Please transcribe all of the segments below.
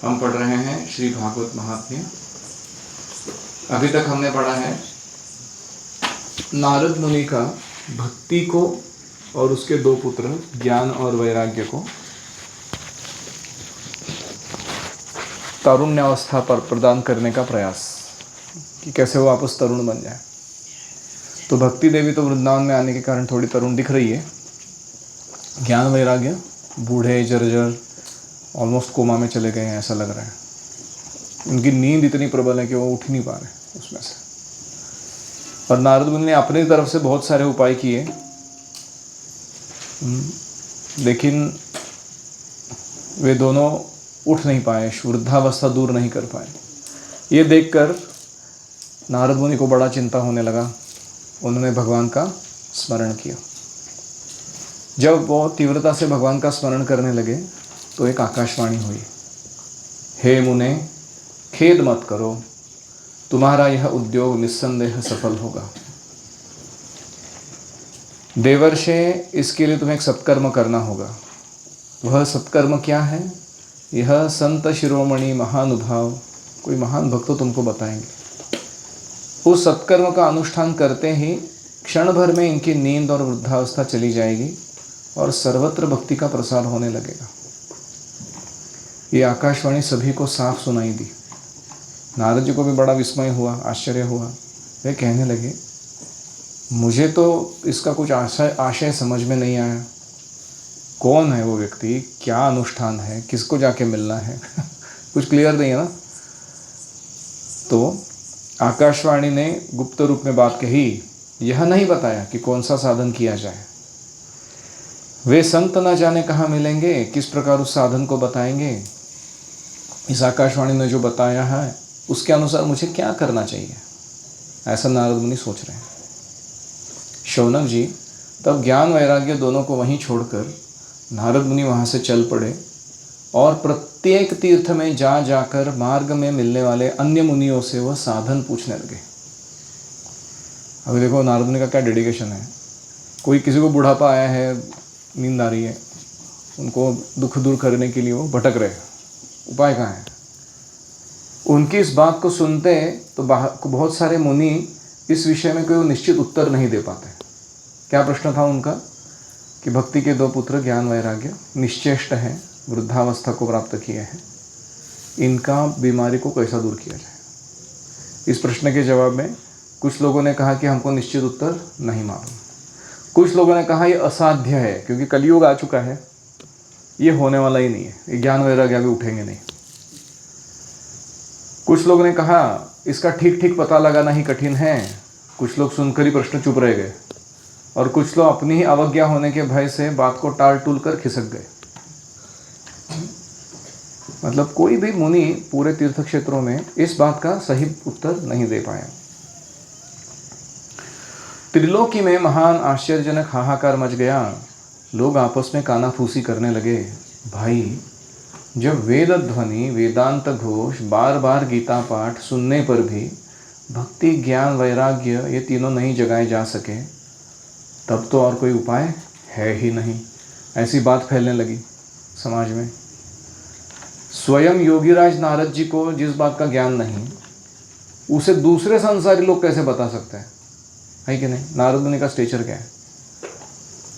हम पढ़ रहे हैं श्री भागवत महात्म्य। अभी तक हमने पढ़ा है नारद मुनि का भक्ति को और उसके दो पुत्र ज्ञान और वैराग्य को तारुण्यावस्था पर प्रदान करने का प्रयास कि कैसे वो वापस तरुण बन जाए। तो भक्ति देवी तो वृंदावन में आने के कारण थोड़ी तरुण दिख रही है, ज्ञान वैराग्य बूढ़े जर्जर ऑलमोस्ट कोमा में चले गए हैं ऐसा लग रहा है। उनकी नींद इतनी प्रबल है कि वो उठ नहीं पा रहे उसमें से। और नारद मुनि ने अपनी तरफ से बहुत सारे उपाय किए, लेकिन वे दोनों उठ नहीं पाए, वृद्धावस्था दूर नहीं कर पाए। ये देखकर नारद मुनि को बड़ा चिंता होने लगा। उन्होंने भगवान का स्मरण किया। जब वो तीव्रता से भगवान का स्मरण करने लगे तो एक आकाशवाणी हुई, हे मुने खेद मत करो, तुम्हारा यह उद्योग निस्संदेह सफल होगा। देवर्षे, इसके लिए तुम्हें एक सत्कर्म करना होगा। वह सत्कर्म क्या है? यह संत शिरोमणि महानुभाव, कोई महान भक्त तुमको बताएंगे। उस सत्कर्म का अनुष्ठान करते ही क्षण भर में इनकी नींद और वृद्धावस्था चली जाएगी और सर्वत्र भक्ति का प्रसार होने लगेगा। ये आकाशवाणी सभी को साफ सुनाई दी। नारद जी को भी बड़ा विस्मय हुआ, आश्चर्य हुआ। वे कहने लगे, मुझे तो इसका कुछ आशय समझ में नहीं आया। कौन है वो व्यक्ति, क्या अनुष्ठान है, किसको जाके मिलना है कुछ क्लियर नहीं है ना। तो आकाशवाणी ने गुप्त रूप में बात कही, यह नहीं बताया कि कौन सा साधन किया जाए। वे संत न जाने कहाँ मिलेंगे, किस प्रकार उस साधन को बताएंगे। इस आकाशवाणी ने जो बताया है उसके अनुसार मुझे क्या करना चाहिए, ऐसा नारद मुनि सोच रहे हैं। शौनक जी तब ज्ञान वैराग्य दोनों को वहीं छोड़कर नारद मुनि वहाँ से चल पड़े और प्रत्येक तीर्थ में जा जाकर मार्ग में मिलने वाले अन्य मुनियों से वह साधन पूछने लगे। अभी देखो नारद मुनि का क्या डेडिकेशन है। कोई किसी को बुढ़ापा आया है, नींद आ रही है, उनको दुख दूर करने के लिए वो भटक रहे, उपाय कहाँ है। उनकी इस बात को सुनते तो बहुत सारे मुनि इस विषय में कोई निश्चित उत्तर नहीं दे पाते। क्या प्रश्न था उनका कि भक्ति के दो पुत्र ज्ञान वैराग्य निश्चेष्ट हैं, वृद्धावस्था को प्राप्त किए हैं, इनका बीमारी को कैसा दूर किया जाए। इस प्रश्न के जवाब में कुछ लोगों ने कहा कि हमको निश्चित उत्तर नहीं मालूम। कुछ लोगों ने कहा ये असाध्य है क्योंकि कलयुग आ चुका है, ये होने वाला ही नहीं है, ये ज्ञान वैराग्य आगे उठेंगे नहीं। कुछ लोगों ने कहा इसका ठीक ठीक पता लगाना ही कठिन है। कुछ लोग सुनकर ही प्रश्न चुप रह गए और कुछ लोग अपनी ही अवज्ञा होने के भय से बात को टाल टूल कर खिसक गए। मतलब कोई भी मुनि पूरे तीर्थ क्षेत्रों में इस बात का सही उत्तर नहीं दे पाया। त्रिलोकी में महान आश्चर्यजनक हाहाकार मच गया। लोग आपस में कानाफूसी करने लगे, भाई जब वेद ध्वनि वेदांत घोष बार बार गीता पाठ सुनने पर भी भक्ति ज्ञान वैराग्य ये तीनों नहीं जगाए जा सके, तब तो और कोई उपाय है ही नहीं। ऐसी बात फैलने लगी समाज में। स्वयं योगीराज नारद जी को जिस बात का ज्ञान नहीं, उसे दूसरे संसारी लोग कैसे बता सकते हैं, है कि नहीं। नारद मुनि का स्टेचर क्या है।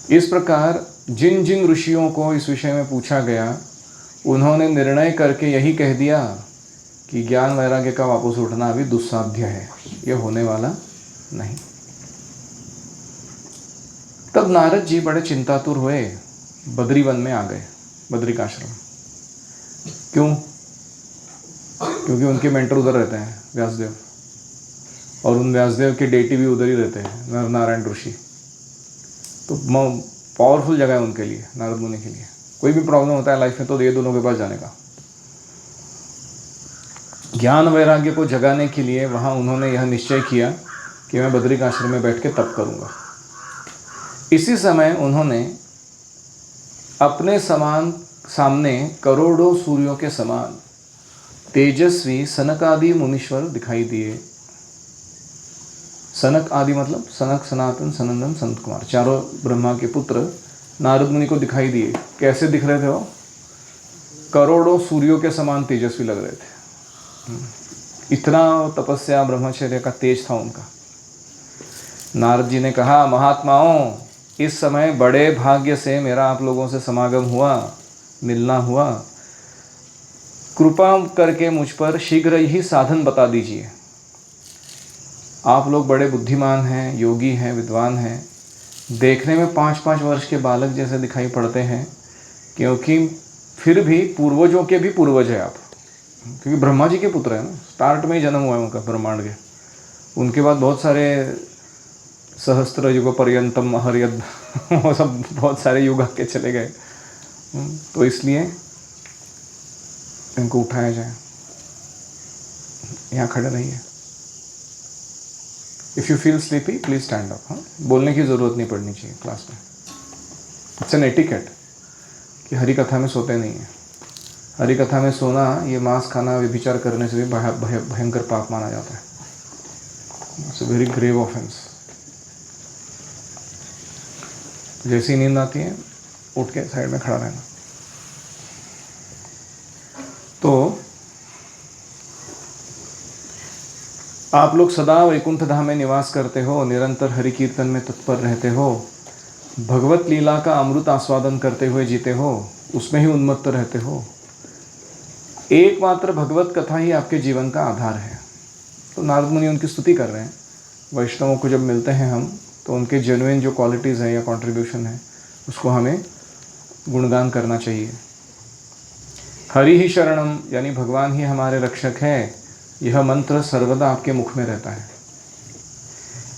इस प्रकार जिन जिन ऋषियों को इस विषय में पूछा गया, उन्होंने निर्णय करके यही कह दिया कि ज्ञान वैराग्य का वापस उठना अभी दुस्साध्य है, यह होने वाला नहीं। तब नारद जी बड़े चिंतातुर हुए, बद्रीवन में आ गए, बद्रिकाश्रम। क्यों? क्योंकि उनके मेंटर उधर रहते हैं, व्यासदेव, और उन व्यासदेव के डेटी भी उधर ही रहते हैं, नर नारायण ऋषि। तो पावरफुल जगह है उनके लिए, नारद मुनि के लिए। कोई भी प्रॉब्लम होता है लाइफ में तो ये दोनों के पास जाने का। ज्ञान वैराग्य को जगाने के लिए वहाँ उन्होंने यह निश्चय किया कि मैं बद्रिकाश्रम में बैठ के तप करूँगा। इसी समय उन्होंने अपने सामने करोड़ों सूर्यों के समान तेजस्वी सनक आदि मुनीश्वर दिखाई दिए। सनक आदि मतलब सनक, सनातन, सनंदन, संत कुमार, चारों ब्रह्मा के पुत्र नारद मुनि को दिखाई दिए। कैसे दिख रहे थे वो? करोड़ों सूर्यों के समान तेजस्वी लग रहे थे। इतना तपस्या ब्रह्मचर्य का तेज था उनका। नारद जी ने कहा, महात्माओं, इस समय बड़े भाग्य से मेरा आप लोगों से समागम हुआ, मिलना हुआ। कृपा करके मुझ पर शीघ्र ही साधन बता दीजिए। आप लोग बड़े बुद्धिमान हैं, योगी हैं, विद्वान हैं, देखने में 5-5 वर्ष के बालक जैसे दिखाई पड़ते हैं, क्योंकि फिर भी पूर्वजों के भी पूर्वज है आप, क्योंकि ब्रह्मा जी के पुत्र हैं ना, स्टार्ट में ही जन्म हुआ है उनका ब्रह्मांड के। उनके बाद बहुत सारे सहस्त्र युग पर्यंतम हरियद वो सब बहुत सारे युग के चले गए, तो इसलिए इनको उठाया जाए। यहाँ खड़े रहिए। If you feel sleepy please stand up. हाँ, बोलने की ज़रूरत नहीं पड़नी चाहिए क्लास में। इट्स एन एटिकेट कि हरि कथा में सोते नहीं हैं। हरि कथा में सोना ये मांस खाना व्यभिचार करने से भी भयंकर पाप माना जाता है। It's a very grave offence. जैसी नींद आती है उठ के साइड में खड़ा रहना। तो आप लोग सदा वैकुंठ धाम में निवास करते हो, निरंतर हरि कीर्तन में तत्पर रहते हो, भगवत लीला का अमृत आस्वादन करते हुए जीते हो, उसमें ही उन्मत्त रहते हो। एकमात्र भगवत कथा ही आपके जीवन का आधार है। तो नारद मुनि उनकी स्तुति कर रहे हैं। वैष्णवों को जब मिलते हैं हम, तो उनके जेन्युइन जो क्वालिटीज़ हैं या कंट्रीब्यूशन है, उसको हमें गुणगान करना चाहिए। हरि ही शरणम, यानी भगवान ही हमारे रक्षक है, यह मंत्र सर्वदा आपके मुख में रहता है।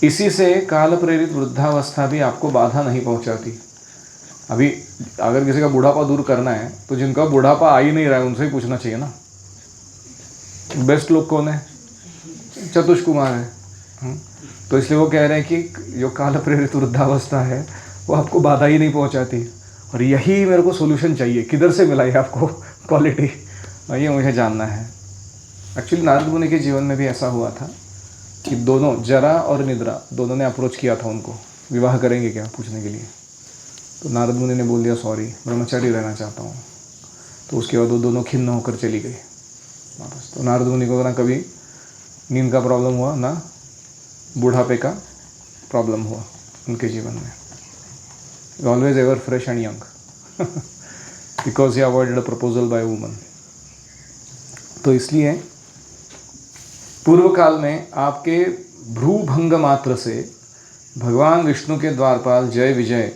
इसी से काल प्रेरित वृद्धावस्था भी आपको बाधा नहीं पहुंचाती। अभी अगर किसी का बुढ़ापा दूर करना है तो जिनका बुढ़ापा आ ही नहीं रहा है उनसे ही पूछना चाहिए ना। बेस्ट लोग कौन है? चतुष कुमार है। तो इसलिए वो कह रहे हैं कि जो काल प्रेरित वृद्धावस्था है वो आपको बाधा ही नहीं पहुंचाती, और यही मेरे को सोल्यूशन चाहिए। किधर से मिला ये आपको क्वालिटी, ये मुझे जानना है। एक्चुअली नारद मुनि के जीवन में भी ऐसा हुआ था कि दोनों, जरा और निद्रा, दोनों ने अप्रोच किया था उनको, विवाह करेंगे क्या पूछने के लिए। तो नारद मुनि ने बोल दिया सॉरी, ब्रह्मचारी रहना चाहता हूँ। तो उसके बाद वो दोनों खिन्न होकर चली गई वापस। तो नारद मुनि को ना कभी नींद का प्रॉब्लम हुआ, ना बुढ़ापे का प्रॉब्लम हुआ उनके जीवन में। Always ever fresh and young because he avoided a proposal by woman. तो इसलिए पूर्व काल में आपके भ्रूभंग मात्र से भगवान विष्णु के द्वारपाल जय विजय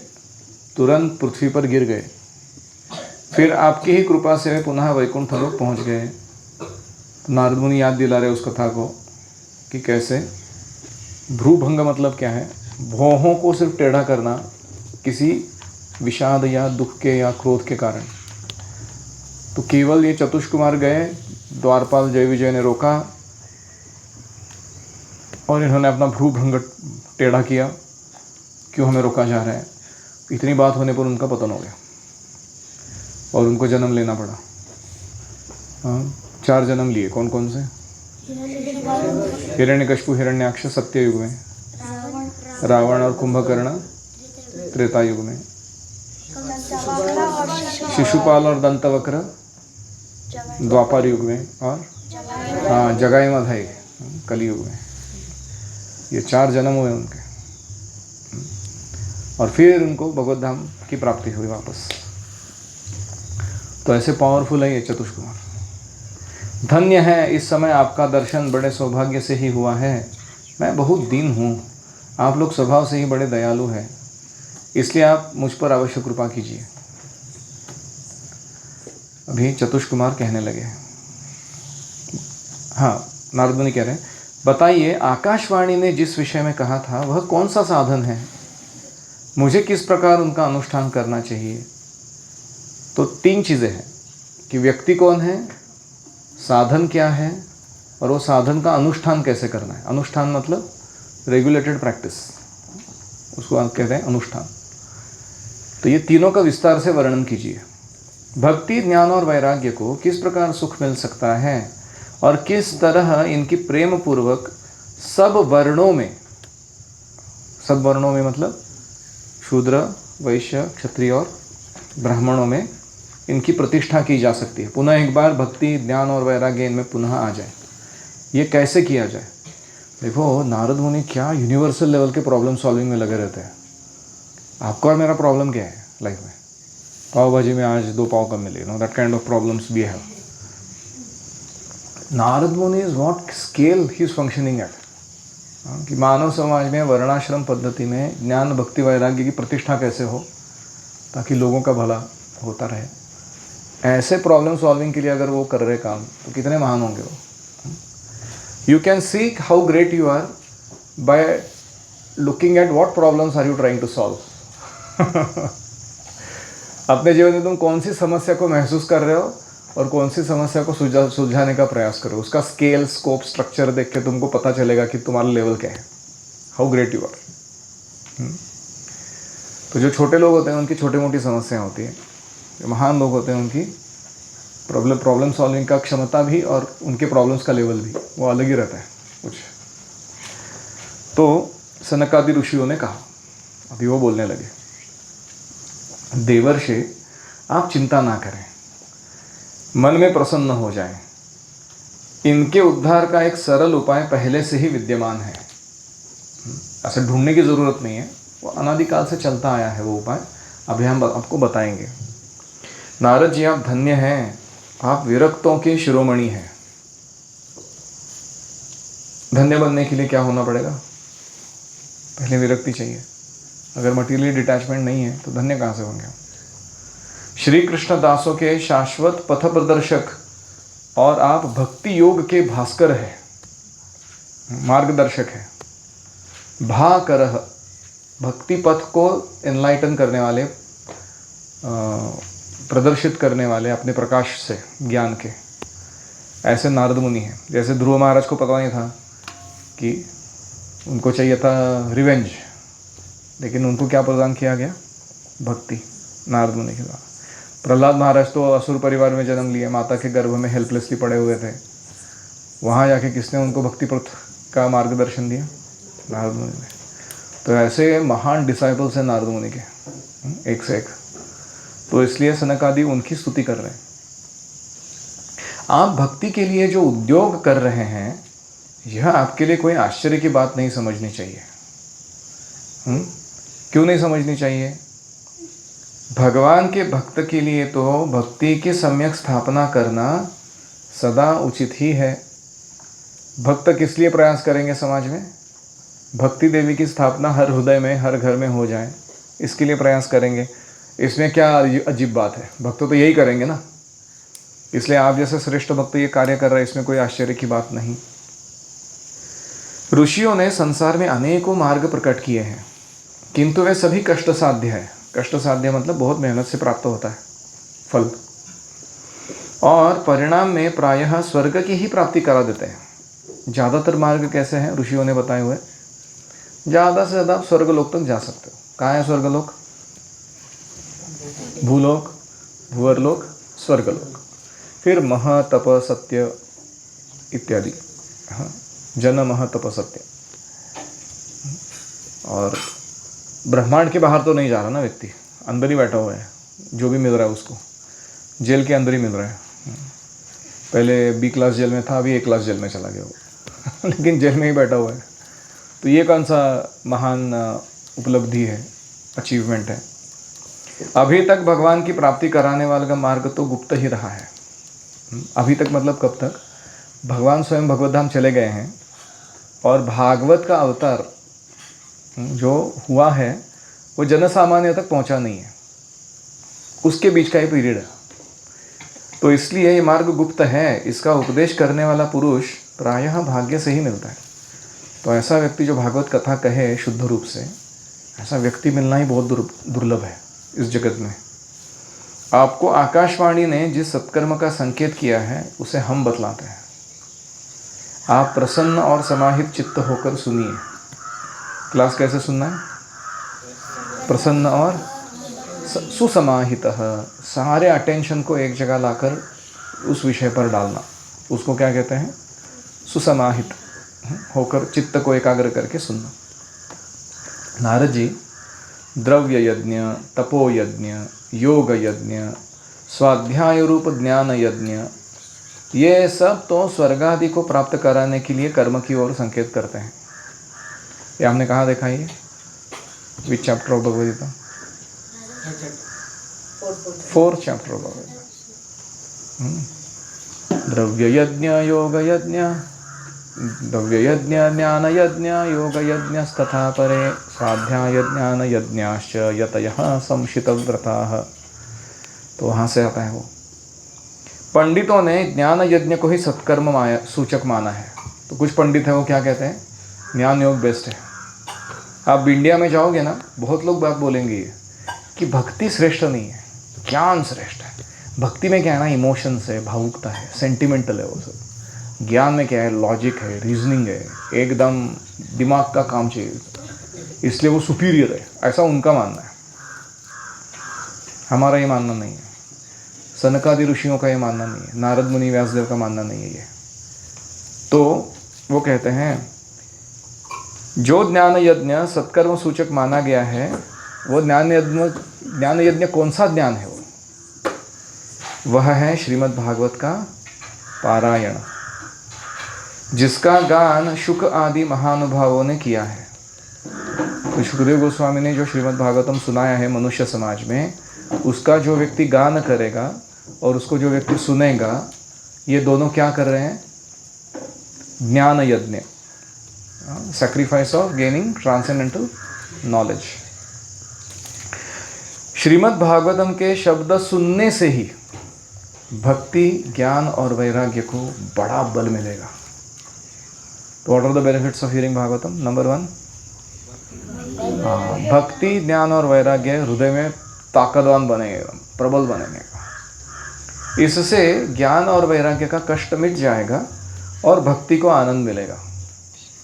तुरंत पृथ्वी पर गिर गए। फिर आपकी ही कृपा से वे पुनः वैकुंठ लोक पहुँच गए। तो नारद मुनि याद दिला रहे उस कथा को कि कैसे भ्रूभंग मतलब क्या है? भौहों को सिर्फ टेढ़ा करना किसी विषाद या दुख के या क्रोध के कारण। तो केवल ये चतुष कुमार गए, द्वारपाल जय विजय ने रोका और इन्होंने अपना भ्रूभंग टेढ़ा किया, क्यों हमें रोका जा रहा है। इतनी बात होने पर उनका पतन हो गया और उनको जन्म लेना पड़ा। 4 जन्म लिए। कौन कौन से? हिरण्यकशिपु, हिरण्याक्ष सत्ययुग में, रावण और कुंभकर्ण त्रेता युग में, शिशुपाल और दंतवक्र द्वापर युग में, और जगाई मधाई कलयुग में। ये 4 जन्म हुए उनके, और फिर उनको भगवत धाम की प्राप्ति हुई वापस। तो ऐसे पावरफुल है ये चतुष कुमार। धन्य है, इस समय आपका दर्शन बड़े सौभाग्य से ही हुआ है। मैं बहुत दीन हूँ, आप लोग स्वभाव से ही बड़े दयालु हैं, इसलिए आप मुझ पर अवश्य कृपा कीजिए। अभी चतुष कुमार कहने लगे। हाँ, नारद मुनि कह रहे हैं, बताइए आकाशवाणी ने जिस विषय में कहा था वह कौन सा साधन है? मुझे किस प्रकार उनका अनुष्ठान करना चाहिए? तो 3 चीज़ें हैं कि व्यक्ति कौन है, साधन क्या है, और वो साधन का अनुष्ठान कैसे करना है। अनुष्ठान मतलब रेगुलेटेड प्रैक्टिस, उसको आप कहते हैं अनुष्ठान। तो ये तीनों का विस्तार से वर्णन कीजिए। भक्ति, ज्ञान और वैराग्य को किस प्रकार सुख मिल सकता है और किस तरह इनकी प्रेम पूर्वक सब वर्णों में मतलब शूद्र, वैश्य, क्षत्रिय और ब्राह्मणों में इनकी प्रतिष्ठा की जा सकती है, पुनः एक बार भक्ति ज्ञान और वैराग्य इनमें पुनः आ जाए। ये कैसे किया जाए? देखो, नारद मुनि क्या यूनिवर्सल लेवल के प्रॉब्लम सॉल्विंग में लगे रहते हैं। आपका और मेरा प्रॉब्लम क्या है लाइफ में? पाव भाजी में आज 2 पाव कम मिले, that kind of problems we have. Narad Muni is what scale he is functioning at, कि मानव समाज में वर्णाश्रम पद्धति में ज्ञान भक्ति वैराग्य की प्रतिष्ठा कैसे हो ताकि लोगों का भला होता रहे। ऐसे प्रॉब्लम सॉल्विंग के लिए अगर वो कर रहे काम, तो कितने महान होंगे वो। You can see how great you are by looking at what problems are you trying to solve. अपने जीवन में तुम कौन सी समस्या को महसूस कर रहे हो और कौन सी समस्या को सुलझाने का प्रयास करो, उसका स्केल स्कोप स्ट्रक्चर देख के तुमको पता चलेगा कि तुम्हारा लेवल क्या है, हाउ ग्रेट यू आर। तो जो छोटे लोग होते हैं उनकी छोटी मोटी समस्याएं होती हैं, जो महान लोग होते हैं उनकी प्रॉब्लम सॉल्विंग का क्षमता भी और उनके प्रॉब्लम्स का लेवल भी वो अलग ही रहता है कुछ। तो सनकादि ऋषियों ने कहा, अभी वो बोलने लगे, देवर्षि आप चिंता ना करें, मन में प्रसन्न हो जाएं, इनके उद्धार का एक सरल उपाय पहले से ही विद्यमान है। ऐसे ढूंढने की ज़रूरत नहीं है, वो अनादिकाल से चलता आया है वो उपाय, अभी हम आपको बताएंगे। नारद जी आप धन्य हैं, आप विरक्तों के शिरोमणि हैं। धन्य बनने के लिए क्या होना पड़ेगा? पहले विरक्ति चाहिए। अगर मटीरियल डिटैचमेंट नहीं है तो धन्य कहाँ से होंगे? श्री कृष्ण दासों के शाश्वत पथ प्रदर्शक और आप भक्ति योग के भास्कर हैं, मार्गदर्शक हैं। भा करह, भक्ति पथ को एनलाइटन करने वाले, प्रदर्शित करने वाले अपने प्रकाश से ज्ञान के, ऐसे नारद मुनि हैं। जैसे ध्रुव महाराज को पता नहीं था कि उनको चाहिए था रिवेंज, लेकिन उनको क्या प्रदान किया गया? भक्ति, नारद मुनि के द्वारा। प्रहलाद महाराज तो असुर परिवार में जन्म लिए, माता के गर्भ में हेल्पलेसली पड़े हुए थे, वहाँ जाके किसने उनको भक्ति पथ का मार्गदर्शन दिया? नारद मुनि ने। तो ऐसे महान डिसाइपल्स हैं नारद मुनि के, एक से एक। तो इसलिए सनक आदि उनकी स्तुति कर रहे हैं। आप भक्ति के लिए जो उद्योग कर रहे हैं, यह आपके लिए कोई आश्चर्य की बात नहीं समझनी चाहिए। क्यों नहीं समझनी चाहिए? भगवान के भक्त के लिए तो भक्ति की सम्यक स्थापना करना सदा उचित ही है। भक्त किस लिए प्रयास करेंगे समाज में? भक्ति देवी की स्थापना हर हृदय में, हर घर में हो जाए, इसके लिए प्रयास करेंगे। इसमें क्या अजीब बात है? भक्त तो यही करेंगे ना। इसलिए आप जैसे श्रेष्ठ भक्त ये कार्य कर रहे हैं, इसमें कोई आश्चर्य की बात नहीं। ऋषियों ने संसार में अनेकों मार्ग प्रकट किए हैं, किंतु वे सभी कष्ट साध्य है। कष्ट साध्य मतलब बहुत मेहनत से प्राप्त होता है फल, और परिणाम में प्रायः स्वर्ग की ही प्राप्ति करा देते हैं। ज़्यादातर मार्ग कैसे हैं ऋषियों ने बताए हुए? ज़्यादा से ज़्यादा स्वर्गलोक तक जा सकते हो। कहाँ है स्वर्गलोक? भूलोक, भूवरलोक, स्वर्गलोक, फिर मह तप सत्य इत्यादि। हाँ, जन मह तप सत्य। और ब्रह्मांड के बाहर तो नहीं जा रहा ना व्यक्ति, अंदर ही बैठा हुआ है। जो भी मिल रहा है उसको जेल के अंदर ही मिल रहा है। पहले B क्लास जेल में था, अभी A क्लास जेल में चला गया वो लेकिन जेल में ही बैठा हुआ है। तो ये कौन सा महान उपलब्धि है, अचीवमेंट है? अभी तक भगवान की प्राप्ति कराने वाले का मार्ग तो गुप्त ही रहा है। अभी तक मतलब कब तक? भगवान स्वयं भगवत धाम चले गए हैं और भागवत का अवतार जो हुआ है वो जन सामान्य तक पहुंचा नहीं है, उसके बीच का ही पीरियड है। तो इसलिए ये मार्ग गुप्त है। इसका उपदेश करने वाला पुरुष प्रायः भाग्य से ही मिलता है। तो ऐसा व्यक्ति जो भागवत कथा कहे शुद्ध रूप से, ऐसा व्यक्ति मिलना ही बहुत दुर्लभ है इस जगत में। आपको आकाशवाणी ने जिस सत्कर्म का संकेत किया है उसे हम बतलाते हैं। आप प्रसन्न और समाहित चित्त होकर सुनिए। क्लास कैसे सुनना है? प्रसन्न और सुसमाहित, सारे अटेंशन को एक जगह लाकर उस विषय पर डालना, उसको क्या कहते हैं? सुसमाहित होकर चित्त को एकाग्र करके सुनना। नारद जी द्रव्य यज्ञ, तपो यज्ञ, योग यज्ञ, स्वाध्याय रूप ज्ञान यज्ञ, ये सब तो स्वर्ग आदि को प्राप्त कराने के लिए कर्म की ओर संकेत करते हैं। ये हमने कहाँ देखा ये? Which chapter of Bhagavad Gita? 4th chapter of Bhagavad Gita. द्रव्य यज्ञ योग यज्ञ, द्रव्य यज्ञ ज्ञान यज्ञ योग यज्ञ तथा परे स्वाध्याय ज्ञान यज्ञाश्च यतयः संशितव्रताः। तो वहाँ से आता है वो। पंडितों ने ज्ञान यज्ञ को ही सत्कर्म सूचक माना है। तो कुछ पंडित हैं वो क्या कहते हैं? ज्ञान योग बेस्ट है। आप इंडिया में जाओगे ना, बहुत लोग बात बोलेंगे कि भक्ति श्रेष्ठ नहीं है, ज्ञान श्रेष्ठ है। भक्ति में क्या है ना, इमोशंस है, भावुकता है, सेंटिमेंटल है वो सब। ज्ञान में क्या है, लॉजिक है, रीजनिंग है, एकदम दिमाग का काम चाहिए, इसलिए वो सुपीरियर है, ऐसा उनका मानना है। हमारा ये मानना नहीं है, सनकादि ऋषियों का ये मानना नहीं है, नारद मुनि व्यासदेव का मानना नहीं है ये। तो वो कहते हैं जो ज्ञान यज्ञ सत्कर्म सूचक माना गया है, वो ज्ञान यज्ञ कौन सा ज्ञान है? वह है श्रीमद् भागवत का पारायण, जिसका गान शुक आदि महानुभावों ने किया है। तो सुखदेव गोस्वामी ने जो श्रीमद् भागवतम सुनाया है मनुष्य समाज में, उसका जो व्यक्ति गान करेगा और उसको जो व्यक्ति सुनेगा, ये दोनों क्या कर रहे हैं? ज्ञान यज्ञ, sacrifice of gaining transcendental knowledge। Shrimad Bhagavatam के शब्द सुनने से ही भक्ति, ज्ञान और वैराग्य को बड़ा बल मिलेगा। तो what are the benefits of hearing Bhagavatam? Number 1, भक्ति, ज्ञान और वैराग्य हृदय में ताकतवान बनेगा, प्रबल बनेगा। इससे ज्ञान और वैराग्य का कष्ट मिट जाएगा और भक्ति को आनंद मिलेगा।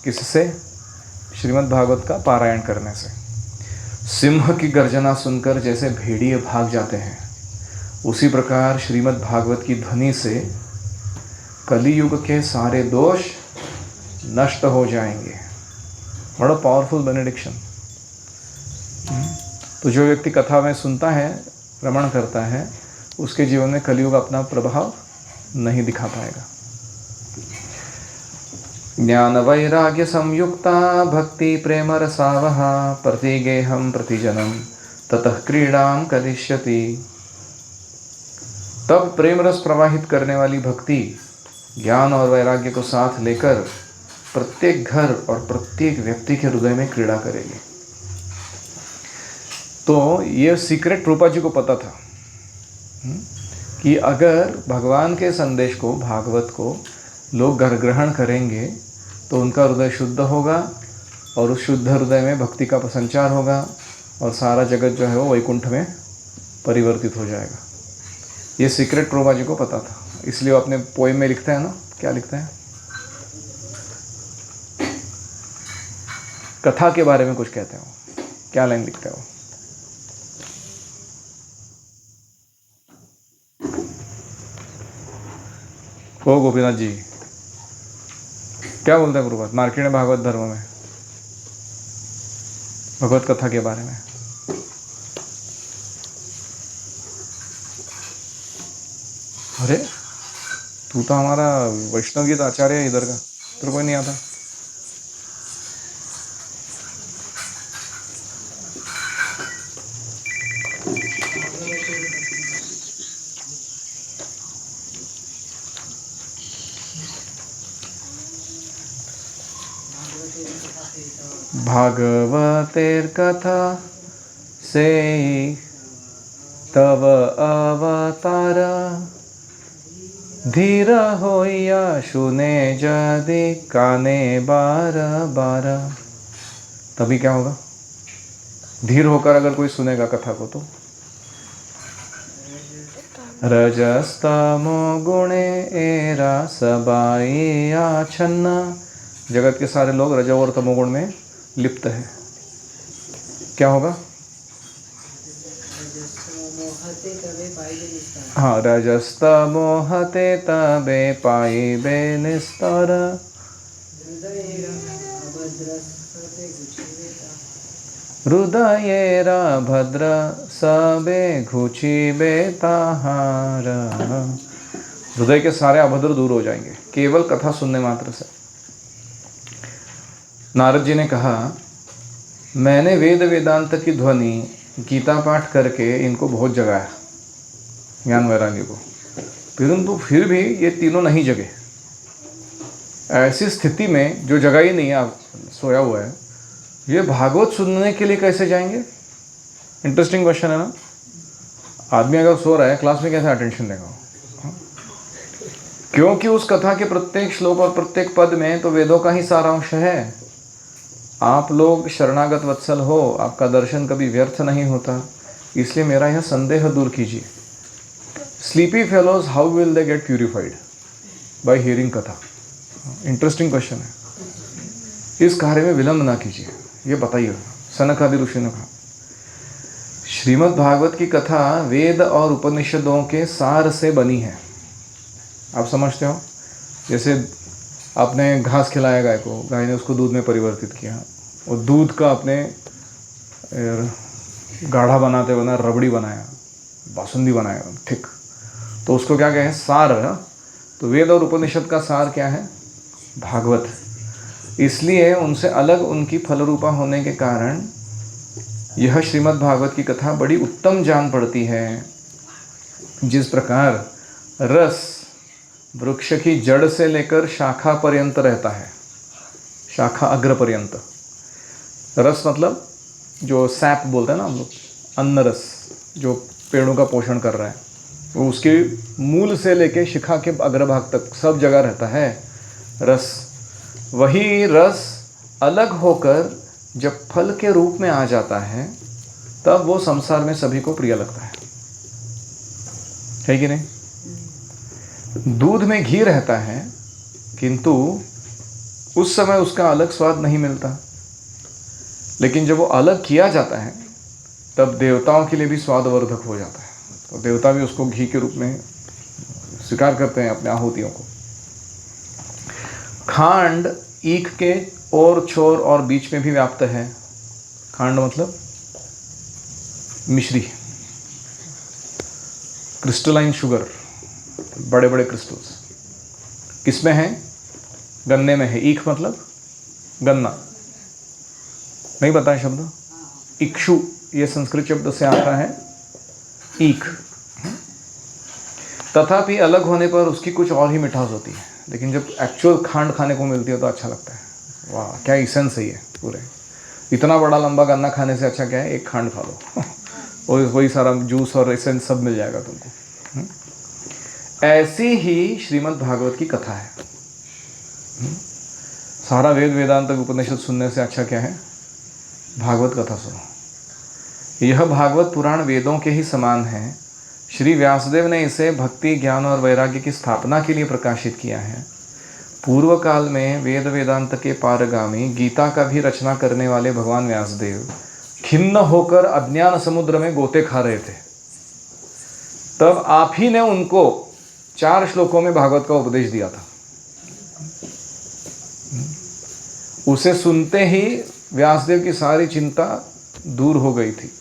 किससे? श्रीमद् भागवत का पारायण करने से। सिंह की गर्जना सुनकर जैसे भेड़िए भाग जाते हैं, उसी प्रकार श्रीमद् भागवत की ध्वनि से कलियुग के सारे दोष नष्ट हो जाएंगे। बड़ा पावरफुल बेनेडिक्शन। तो जो व्यक्ति कथा में सुनता है, श्रवण करता है, उसके जीवन में कलियुग अपना प्रभाव नहीं दिखा पाएगा। ज्ञान वैराग्य संयुक्ता भक्ति प्रेम रसावह प्रतिगेहम प्रतिजनम ततः क्रीडाम करिष्यति। तब प्रेम रस प्रवाहित करने वाली भक्ति ज्ञान और वैराग्य को साथ लेकर प्रत्येक घर और प्रत्येक व्यक्ति के हृदय में क्रीड़ा करेगी। तो ये सीक्रेट प्रभुपाद जी को पता था कि अगर भगवान के संदेश को, भागवत को लोग ग्रहण करेंगे तो उनका हृदय शुद्ध होगा और उस शुद्ध हृदय में भक्ति का संचार होगा और सारा जगत जो है वो वैकुंठ में परिवर्तित हो जाएगा। ये सीक्रेट प्रभुपाद जी को पता था, इसलिए वो अपने पोएम में लिखते हैं ना, क्या लिखते हैं? कथा के बारे में कुछ कहते हो, क्या लाइन लिखते हो? ओ गोपीनाथ जी, क्या बोलते हैं प्रभुपाद मार्केट में भागवत धर्म में भगवत कथा के बारे में? अरे तू तो हमारा वैष्णव गीत आचार्य है इधर का, तेरे कोई नहीं आता? भागवतेर कथा से तव अवतार धीर होइया सुने जदि काने बार बार। तभी क्या होगा? धीर होकर अगर कोई सुनेगा कथा को तो रजस्तमो गुणे एरा सबाई आछन्न। जगत के सारे लोग रजो और तमोगुण में लिप्त है। क्या होगा? हाँ, रजस्तमोहते तबे पाइबे निस्तर। हृदयेरा भद्र सबे घुचिबे ताहारा। हृदय के सारे अभद्र दूर हो जाएंगे केवल कथा सुनने मात्र से। नारद जी ने कहा, मैंने वेद वेदांत की ध्वनि गीता पाठ करके इनको बहुत जगाया, ज्ञान वैराग्य को, परंतु फिर भी ये तीनों नहीं जगे। ऐसी स्थिति में जो जगा ही नहीं है, सोया हुआ है, ये भागवत सुनने के लिए कैसे जाएंगे? इंटरेस्टिंग क्वेश्चन है ना। आदमी अगर सो रहा है, क्लास में कैसे अटेंशन देगा? क्योंकि उस कथा के प्रत्येक श्लोक और प्रत्येक पद में तो वेदों का ही सारांश है। आप लोग शरणागत वत्सल हो, आपका दर्शन कभी व्यर्थ नहीं होता, इसलिए मेरा यह संदेह दूर कीजिए। Sleepy fellows, how will they get purified? Bye hearing कथा। इंटरेस्टिंग क्वेश्चन है। इस कार्य में विलंब ना कीजिए, ये बताइए। सनक आदि ऋषि ने कहा, श्रीमद् भागवत की कथा वेद और उपनिषदों के सार से बनी है। आप समझते हो, जैसे आपने घास खिलाया गाय को, गाय ने उसको दूध में परिवर्तित किया, और दूध का आपने गाढ़ा बनाते बना रबड़ी बनाया, बासुंदी बनाया, ठीक, तो उसको क्या कहें? सार है। तो वेद और उपनिषद का सार क्या है? भागवत। इसलिए उनसे अलग उनकी फलरूपा होने के कारण यह श्रीमद् भागवत की कथा बड़ी उत्तम जान पड़ती है। जिस प्रकार रस वृक्ष की जड़ से लेकर शाखा पर्यंत रहता है, शाखा अग्र पर्यंत। रस मतलब जो सैप बोलते हैं ना हम लोग, अन्न रस जो पेड़ों का पोषण कर रहा है, वो उसके मूल से लेकर शिखा के अग्रभाग तक सब जगह रहता है रस। वही रस अलग होकर जब फल के रूप में आ जाता है, तब वो संसार में सभी को प्रिय लगता है कि नहीं? दूध में घी रहता है, किंतु उस समय उसका अलग स्वाद नहीं मिलता, लेकिन जब वो अलग किया जाता है तब देवताओं के लिए भी स्वादवर्धक हो जाता है, तो देवता भी उसको घी के रूप में स्वीकार करते हैं अपने आहुतियों को। खांड ईख के और छोर और बीच में भी व्याप्त है। खांड मतलब मिश्री, क्रिस्टलाइन शुगर, बड़े बड़े क्रिस्टल्स किसमें है? गन्ने में है। ईख मतलब गन्ना, नहीं बताया शब्द? इक्षु, ये संस्कृत शब्द से आता है ईख। तथापि अलग होने पर उसकी कुछ और ही मिठास होती है, लेकिन जब एक्चुअल खांड खाने को मिलती है तो अच्छा लगता है। वाह, क्या इसेंस है ये पूरे। इतना बड़ा लंबा गन्ना खाने से अच्छा क्या है, एक खांड खा लो और वही सारा जूस और इसेंस सब मिल जाएगा तुमको। ऐसी ही श्रीमद् भागवत की कथा है। सारा वेद वेदांत उपनिषद सुनने से अच्छा क्या है? भागवत कथा सुनो। यह भागवत पुराण वेदों के ही समान है। श्री व्यासदेव ने इसे भक्ति, ज्ञान और वैराग्य की स्थापना के लिए प्रकाशित किया है। पूर्व काल में वेद वेदांत के पारगामी, गीता का भी रचना करने वाले भगवान व्यासदेव खिन्न होकर अज्ञान समुद्र में गोते खा रहे थे। तब आप ही ने उनको 4 श्लोकों में भागवत का उपदेश दिया था। उसे सुनते ही व्यासदेव की सारी चिंता दूर हो गई थी।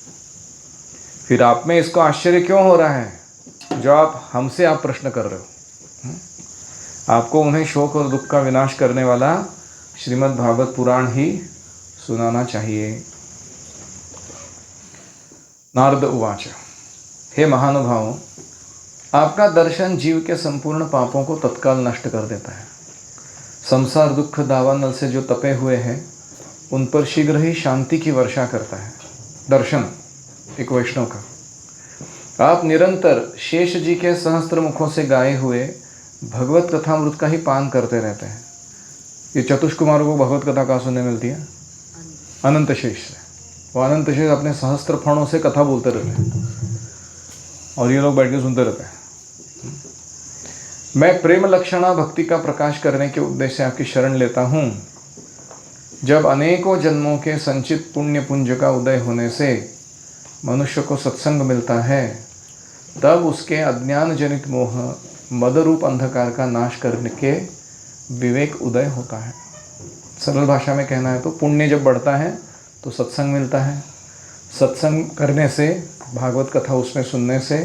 फिर आप में इसको आश्चर्य क्यों हो रहा है जो हमसे आप प्रश्न कर रहे हो? आपको उन्हें शोक और दुख का विनाश करने वाला श्रीमद् भागवत पुराण ही सुनाना चाहिए। नारद उवाच, हे महानुभावों, आपका दर्शन जीव के संपूर्ण पापों को तत्काल नष्ट कर देता है। संसार दुख दावानल से जो तपे हुए हैं उन पर शीघ्र ही शांति की वर्षा करता है। दर्शन एक वैष्णव का। आप निरंतर शेष जी के सहस्त्र मुखों से गाए हुए भगवत कथामृत का ही पान करते रहते हैं। ये चतुष कुमारों को भगवत कथा कहाँ सुनने मिलती है? अनंत शेष से। वो अनंत शेष अपने सहस्त्र फणों से कथा बोलते रहते हैं और ये लोग बैठ के सुनते रहते हैं। मैं प्रेम लक्षणा भक्ति का प्रकाश करने के उद्देश्य से आपकी शरण लेता हूँ। जब अनेकों जन्मों के संचित पुण्य पुंज का उदय होने से मनुष्य को सत्संग मिलता है, तब उसके अज्ञान जनित मोह मद रूप अंधकार का नाश करने के विवेक उदय होता है। सरल भाषा में कहना है तो पुण्य जब बढ़ता है तो सत्संग मिलता है। सत्संग करने से भागवत कथा उसमें सुनने से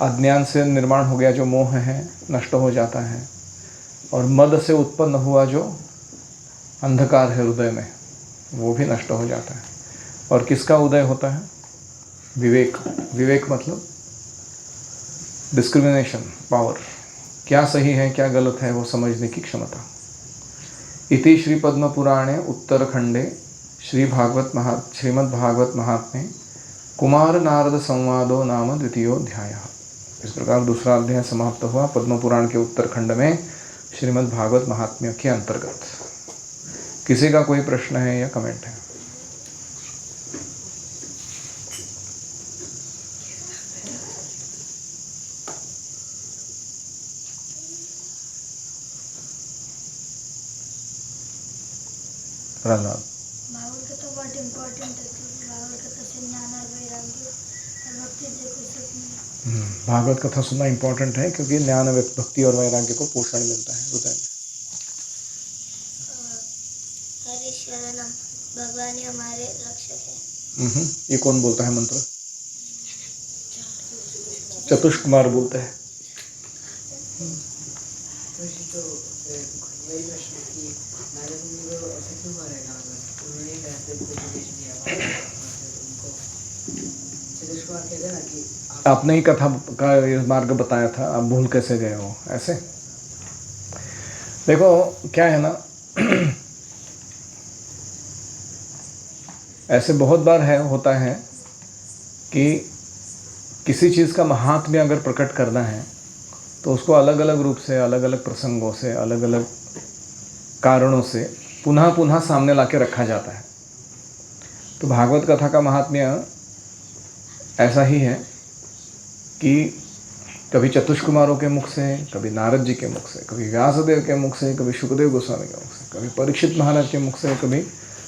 अज्ञान से निर्माण हो गया जो मोह है नष्ट हो जाता है, और मद से उत्पन्न हुआ जो अंधकार है हृदय में वो भी नष्ट हो जाता है। और किसका उदय होता है? विवेक। विवेक मतलब डिस्क्रिमिनेशन पावर, क्या सही है क्या गलत है वो समझने की क्षमता। इति श्री पद्म पुराणे उत्तरखंडे श्रीमद्भागवत महात्म्ये कुमार नारद संवादो नाम द्वितीयोऽध्यायः। इस प्रकार दूसरा अध्याय समाप्त हुआ पद्म पुराण के उत्तरखंड में श्रीमद्भागवत महात्म्य के अंतर्गत। किसी का कोई प्रश्न है या कमेंट है? प्रहलाद। भागवत कथा बहुत इम्पोर्टेंट है, क्योंकि भागवत कथा से ज्ञान और वैराग्य और भक्ति देखो सब में। भागवत कथा सुनना इम्पोर्टेंट है क्योंकि ज्ञान भक्ति और वैराग्य को पोषण मिलता है हृदय में। हरि शरणम, भगवान ही हमारे रक्षक है। ये कौन बोलता है मंत्र? चतुष कुमार बोलते हैं। आपने ही कथा का मार्ग बताया था, आप भूल कैसे गए हो? ऐसे देखो क्या है ना, ऐसे बहुत बार होता है कि किसी चीज़ का महात्म्य अगर प्रकट करना है तो उसको अलग अलग रूप से, अलग अलग प्रसंगों से, अलग अलग कारणों से पुनः पुनः सामने लाके रखा जाता है। तो भागवत कथा का महात्म्य ऐसा ही है कि कभी चतुष्कुमारों के मुख से, कभी नारद जी के मुख से, कभी व्यासदेव के मुख से, कभी शुकदेव गोस्वामी के मुख से, कभी परीक्षित महाराज के मुख से, कभी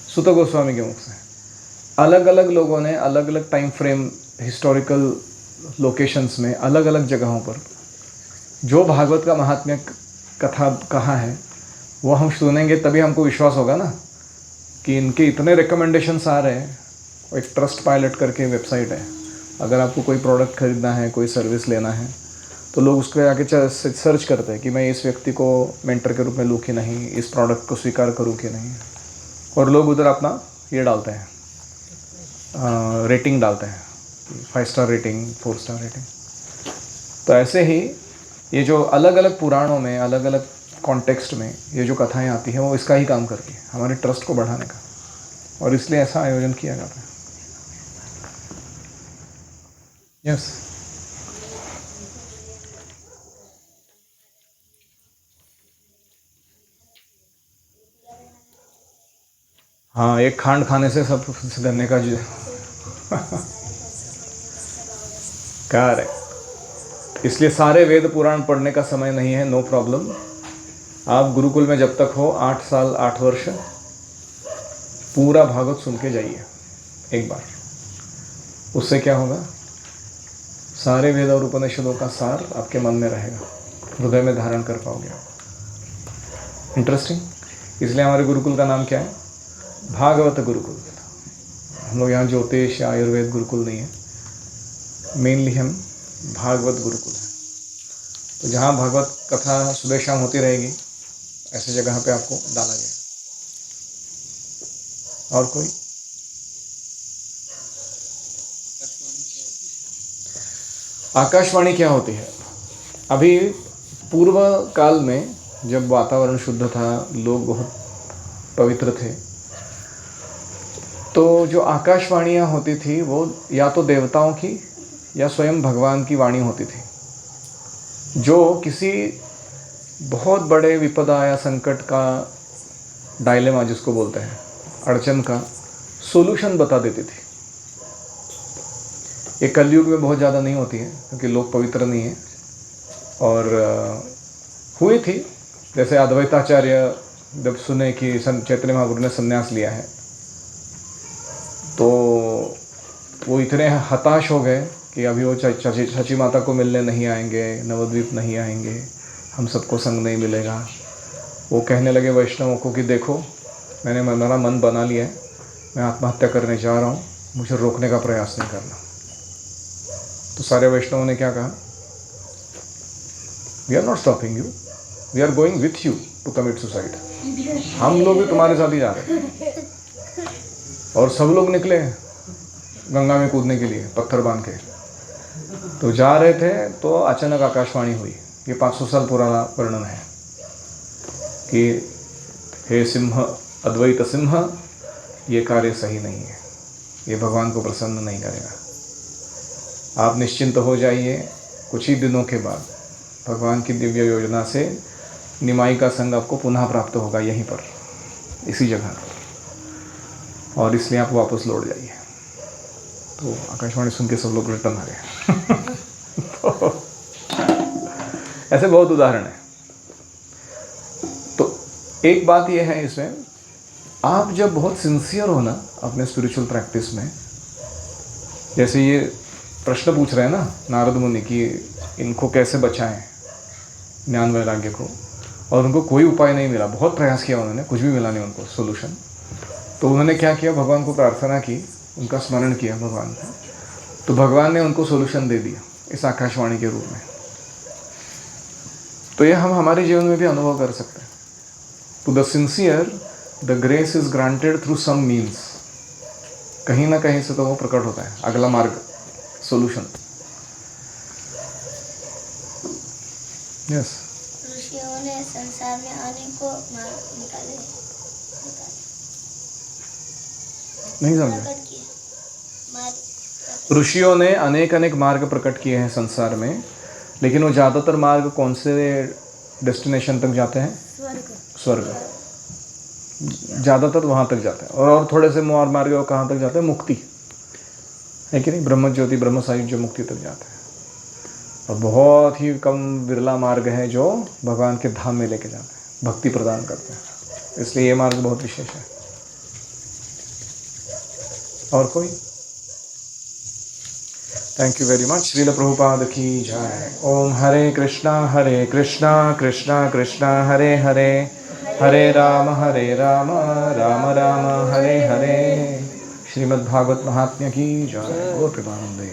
सुत गोस्वामी के मुख से, अलग अलग लोगों ने अलग अलग टाइम फ्रेम, हिस्टोरिकल लोकेशंस में, अलग अलग जगहों पर जो भागवत का महात्म्य कथा कहा है वो हम सुनेंगे तभी हमको विश्वास होगा ना कि इनके इतने रिकमेंडेशंस आ रहे हैं। एक ट्रस्ट पायलट करके वेबसाइट है, अगर आपको कोई प्रोडक्ट खरीदना है, कोई सर्विस लेना है तो लोग उसको आके सर्च करते हैं कि मैं इस व्यक्ति को मेंटर के रूप में लूँ कि नहीं, इस प्रोडक्ट को स्वीकार करूँ कि नहीं, और लोग उधर अपना ये डालते हैं, रेटिंग डालते हैं, 5 स्टार रेटिंग, 4 स्टार रेटिंग। तो ऐसे ही ये जो अलग अलग पुराणों में, अलग अलग कॉन्टेक्स्ट में ये जो कथाएं आती हैं वो इसका ही काम करती है, हमारे ट्रस्ट को बढ़ाने का, और इसलिए ऐसा आयोजन किया जाता है। यस। हाँ, एक खांड खाने से सब करने का जो कार है, इसलिए सारे वेद पुराण पढ़ने का समय नहीं है, नो प्रॉब्लम। आप गुरुकुल में जब तक हो 8 साल 8 वर्ष पूरा भागवत सुन के जाइए एक बार। उससे क्या होगा, सारे वेद और उपनिषदों का सार आपके मन में रहेगा, हृदय में धारण कर पाओगे। इंटरेस्टिंग। इसलिए हमारे गुरुकुल का नाम क्या है? भागवत गुरुकुल। हम लोग यहाँ ज्योतिष या आयुर्वेद गुरुकुल नहीं है, मेनली हम भागवत गुरुकुल है। तो जहाँ भागवत कथा सुबह शाम होती रहेगी ऐसे जगह पे आपको डाला गया। और कोई? आकाशवाणी क्या होती है? अभी पूर्व काल में जब वातावरण शुद्ध था, लोग बहुत पवित्र थे, तो जो आकाशवाणियाँ होती थी वो या तो देवताओं की या स्वयं भगवान की वाणी होती थी, जो किसी बहुत बड़े विपदा या संकट का, डायलेमा जिसको बोलते हैं, अड़चन का सॉल्यूशन बता देती थी। ये कलयुग में बहुत ज़्यादा नहीं होती है क्योंकि लोग पवित्र नहीं हैं, और हुई थी जैसे अद्वैताचार्य जब सुने कि चैतन्य महाप्रभु ने संन्यास लिया है तो वो इतने हताश हो गए कि अभी वो शची माता को मिलने नहीं आएंगे, नवद्वीप नहीं आएंगे, हम सबको संग नहीं मिलेगा। वो कहने लगे वैष्णवों को कि देखो मैंने मेरा मन बना लिया है, मैं आत्महत्या करने जा रहा हूँ, मुझे रोकने का प्रयास नहीं करना। तो सारे वैष्णवों ने क्या कहा, we are not stopping you, we are going with you to commit suicide. हम लोग भी तुम्हारे साथ ही जा रहे हैं। और सब लोग निकले गंगा में कूदने के लिए पत्थर बांध के। तो जा रहे थे तो अचानक आकाशवाणी हुई। ये 500 साल पुराना वर्णन है कि हे सिंह, अद्वैत सिंह, ये कार्य सही नहीं है, ये भगवान को प्रसन्न नहीं करेगा। आप निश्चिंत हो जाइए, कुछ ही दिनों के बाद भगवान की दिव्य योजना से निमाई का संग आपको पुनः प्राप्त होगा यहीं पर, इसी जगह, और इसलिए आप वापस लौट जाइए। तो आकाशवाणी सुन के सब लोग रिटर्न आ गए। तो ऐसे बहुत उदाहरण है। तो एक बात यह है इसमें, आप जब बहुत सिंसियर हो ना अपने स्पिरिचुअल प्रैक्टिस में, जैसे ये प्रश्न पूछ रहे हैं ना नारद मुनि कि इनको कैसे बचाएं ज्ञान वैराग्य को, और उनको कोई उपाय नहीं मिला, बहुत प्रयास किया उन्होंने, कुछ भी मिला नहीं उनको सोल्यूशन। तो उन्होंने क्या किया, भगवान को प्रार्थना की, उनका स्मरण किया भगवान को, तो भगवान ने उनको सोल्यूशन दे दिया इस आकाशवाणी के रूप में। तो ये हम हमारे जीवन में भी अनुभव कर सकते हैं। To the sincere the grace is granted through some means, कहीं ना कहीं से तो वो प्रकट होता है अगला मार्ग, सोल्यूशन। यस, ऋषियों ने संसार में अनेकों मार्ग निकाले, नहीं समझे? प्रकट किए मार्ग। ऋषियों ने अनेक अनेक मार्ग प्रकट किए हैं संसार में, लेकिन वो ज़्यादातर मार्ग कौन से डेस्टिनेशन तक जाते हैं? स्वर्ग। ज़्यादातर वहाँ तक जाते हैं। और थोड़े से और मार्ग वो कहाँ तक जाते हैं? मुक्ति, है कि नहीं? ब्रह्म ज्योति ब्रह्म सायुज्य मुक्ति तक जाते हैं। और बहुत ही कम विरला मार्ग है जो भगवान के धाम में लेके जाते हैं, भक्ति प्रदान करते हैं। इसलिए ये मार्ग बहुत विशेष है। और कोई? Thank you very much. Srila Prabhupada की जय। ओम हरे कृष्णा कृष्णा कृष्णा हरे हरे, हरे राम राम राम हरे हरे। श्रीमद्भागवत महात्म्य की जय। गौर कृपानंदे।